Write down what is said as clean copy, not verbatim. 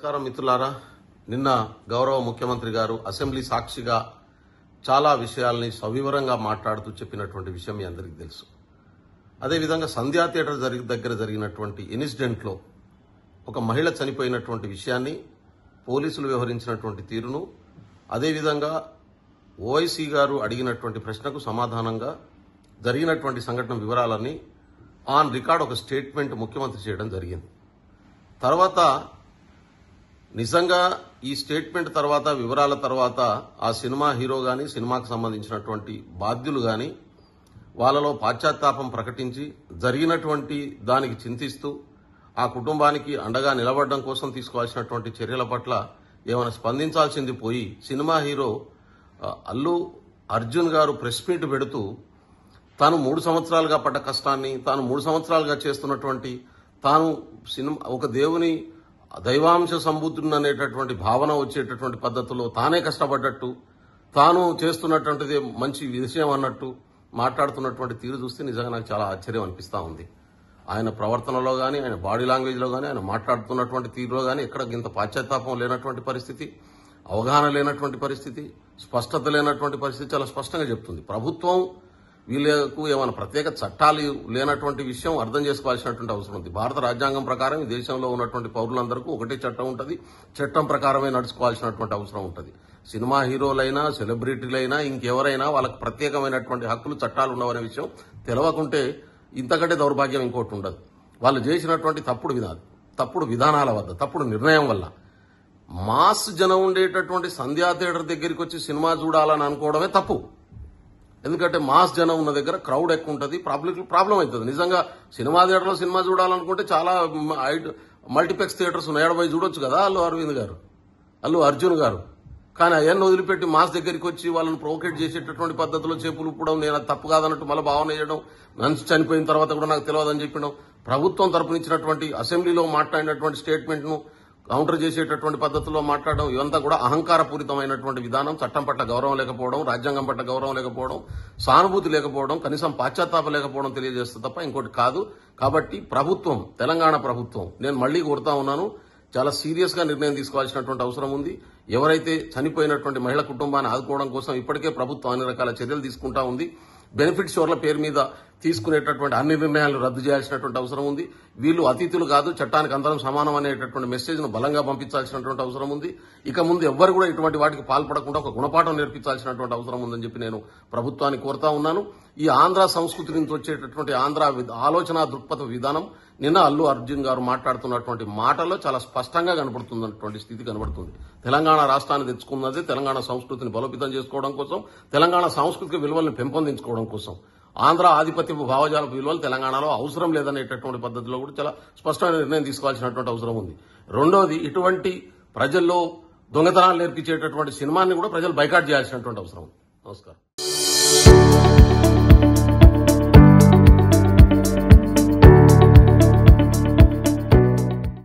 నమస్కారం మిత్రులారా. నిన్న గౌరవ ముఖ్యమంత్రి గారు అసెంబ్లీ సాక్షిగా చాలా విషయాల్ని సవివరంగా మాట్లాడుతూ చెప్పినటువంటి విషయం మీ అందరికీ తెలుసు. అదేవిధంగా సంధ్యా థియేటర్ దగ్గర జరిగినటువంటి ఇన్సిడెంట్లో ఒక మహిళ చనిపోయినటువంటి విషయాన్ని, పోలీసులు వ్యవహరించినటువంటి తీరును, అదేవిధంగా ఓవైసీ గారు అడిగినటువంటి ప్రశ్నకు సమాధానంగా జరిగినటువంటి సంఘటన వివరాలన్నీ ఆన్ రికార్డ్ ఒక స్టేట్మెంట్ ముఖ్యమంత్రి చేయడం జరిగింది. తర్వాత నిజంగా ఈ స్టేట్మెంట్ తర్వాత, వివరాల తర్వాత ఆ సినిమా హీరో గాని, సినిమాకు సంబంధించినటువంటి బాధ్యులు గాని వాళ్ళలో పాశ్చాత్తాపం ప్రకటించి జరిగినటువంటి దానికి చింతిస్తూ ఆ కుటుంబానికి అండగా నిలబడడం కోసం తీసుకోవాల్సినటువంటి చర్యల పట్ల ఏమైనా స్పందించాల్సింది పోయి, సినిమా హీరో అల్లు అర్జున్ గారు ప్రెస్ మీట్ పెడుతూ తాను 3 సంవత్సరాలుగా పడ్డ కష్టాన్ని, తాను 3 సంవత్సరాలుగా చేస్తున్నటువంటి, తాను ఒక దేవుని దైవాంశ సంబూతుడు అనేటటువంటి భావన వచ్చేటటువంటి పద్ధతిలో తానే కష్టపడ్డట్టు, తాను చేస్తున్నటువంటిది మంచి విషయం అన్నట్టు మాట్లాడుతున్నటువంటి తీరు చూస్తే నిజంగా నాకు చాలా ఆశ్చర్యం అనిపిస్తా ఉంది. ఆయన ప్రవర్తనలో గానీ, ఆయన బాడీ లాంగ్వేజ్లో గానీ, ఆయన మాట్లాడుతున్నటువంటి తీరులో గానీ ఎక్కడ ఇంత పాశ్చాత్తాపం లేనటువంటి పరిస్థితి, అవగాహన లేనటువంటి పరిస్థితి, స్పష్టత లేనటువంటి పరిస్థితి చాలా స్పష్టంగా చెప్తుంది. ప్రభుత్వం వీళ్ళకు ఏమైనా ప్రత్యేక చట్టాలు లేనటువంటి విషయం అర్థం చేసుకోవాల్సినటువంటి అవసరం ఉంది. భారత రాజ్యాంగం ప్రకారం ఈ దేశంలో ఉన్నటువంటి పౌరులందరికీ ఒకటే చట్టం ఉంటుంది. చట్టం ప్రకారమే నడుచుకోవాల్సినటువంటి అవసరం ఉంటుంది. సినిమా హీరోలైనా, సెలబ్రిటీలైనా, ఇంకెవరైనా వాళ్ళకి ప్రత్యేకమైనటువంటి హక్కులు, చట్టాలు ఉండవనే విషయం తెలవకుంటే ఇంతకంటే దౌర్భాగ్యం ఇంకోటి ఉండదు. వాళ్ళు చేసినటువంటి తప్పుడు విధానాల వద్ద, తప్పుడు నిర్ణయం వల్ల మాస్ జనం ఉండేటటువంటి సంధ్యా థియేటర్ దగ్గరికి వచ్చి సినిమా చూడాలని అనుకోవడమే తప్పు. ఎందుకంటే మాస్ జనం ఉన్న దగ్గర క్రౌడ్ ఎక్కువ ఉంటుంది, ప్రాబ్లం అవుతుంది. నిజంగా సినిమా థియేటర్లో సినిమా చూడాలనుకుంటే చాలా మల్టీప్లెక్స్ థియేటర్స్ ఉన్నాయి, పోయి చూడొచ్చు కదా అల్లు అర్జున్ గారు. కానీ అవన్నీ వదిలిపెట్టి మాస్ దగ్గరికి వచ్చి వాళ్ళని ప్రొవోకేట్ చేసేటటువంటి పద్ధతిలో చేపులు ఇప్పడం, నేను అది తప్పు కాదన్నట్టు మళ్ళీ భావన చేయడం, మనిషి చనిపోయిన తర్వాత కూడా నాకు తెలియదని చెప్పడం, ప్రభుత్వం తరపునిచ్చినటువంటి అసెంబ్లీలో మాట్లాడినటువంటి స్టేట్మెంట్ ను కౌంటర్ చేసేటటువంటి పద్ధతిలో మాట్లాడడం, ఇవంతా కూడా అహంకారపూరితమైనటువంటి విధానం. చట్టం పట్ల గౌరవం లేకపోవడం, రాజ్యాంగం పట్ల గౌరవం లేకపోవడం, సానుభూతి లేకపోవడం, కనీసం పాశ్చాత్తాపం లేకపోవడం తెలియజేస్తుంది తప్ప ఇంకోటి కాదు. కాబట్టి ప్రభుత్వం, తెలంగాణ ప్రభుత్వం, నేను మళ్లీ కోరుతా ఉన్నాను, చాలా సీరియస్ గా నిర్ణయం తీసుకోవాల్సినటువంటి అవసరం ఉంది. ఎవరైతే చనిపోయినటువంటి మహిళ కుటుంబాన్ని ఆదుకోవడం కోసం ఇప్పటికే ప్రభుత్వం అన్ని రకాల చర్యలు తీసుకుంటా ఉంది. బెనిఫిట్ షోర్ల పేరు మీద తీసుకునేటటువంటి అన్ని నిర్ణయాలు రద్దు చేయాల్సినటువంటి అవసరం ఉంది. వీళ్ళు అతిథులు కాదు, చట్టానికి అందరం సమానం అనేటటువంటి మెసేజ్ ను బలంగా పంపించాల్సినటువంటి అవసరం ఉంది. ఇక ముందు ఎవ్వరు కూడా ఇటువంటి వాటికి పాల్పడకుండా ఒక గుణపాఠం నేర్పించాల్సినటువంటి అవసరం ఉందని చెప్పి నేను ప్రభుత్వాన్ని కోరుతా ఉన్నాను. ఈ ఆంధ్ర సంస్కృతి నుంచి వచ్చేటటువంటి ఆంధ్ర ఆలోచన దృక్పథ విధానం నిన్న అల్లు అర్జున్ గారు మాట్లాడుతున్నటువంటి మాటల్లో చాలా స్పష్టంగా కనబడుతున్నటువంటి స్థితి కనబడుతుంది. తెలంగాణ రాష్ట్రాన్ని తెచ్చుకున్నది తెలంగాణ సంస్కృతిని బలోపేతం చేసుకోవడం కోసం, తెలంగాణ సాంస్కృతిక విలువలను పెంపొందించుకోవడం కోసం. ఆంధ్ర ఆధిపత్యపు భావజాలపు విలువలు తెలంగాణలో అవసరం లేదనేటటువంటి పద్ధతిలో కూడా చాలా స్పష్టమైన నిర్ణయం తీసుకోవాల్సినటువంటి అవసరం ఉంది. రెండోది, ఇటువంటి ప్రజల్లో దొంగతనాలు నేర్పించేటటువంటి సినిమాని కూడా ప్రజలు బైకాట్ చేయాల్సినటువంటి అవసరం ఉంది. నమస్కారం.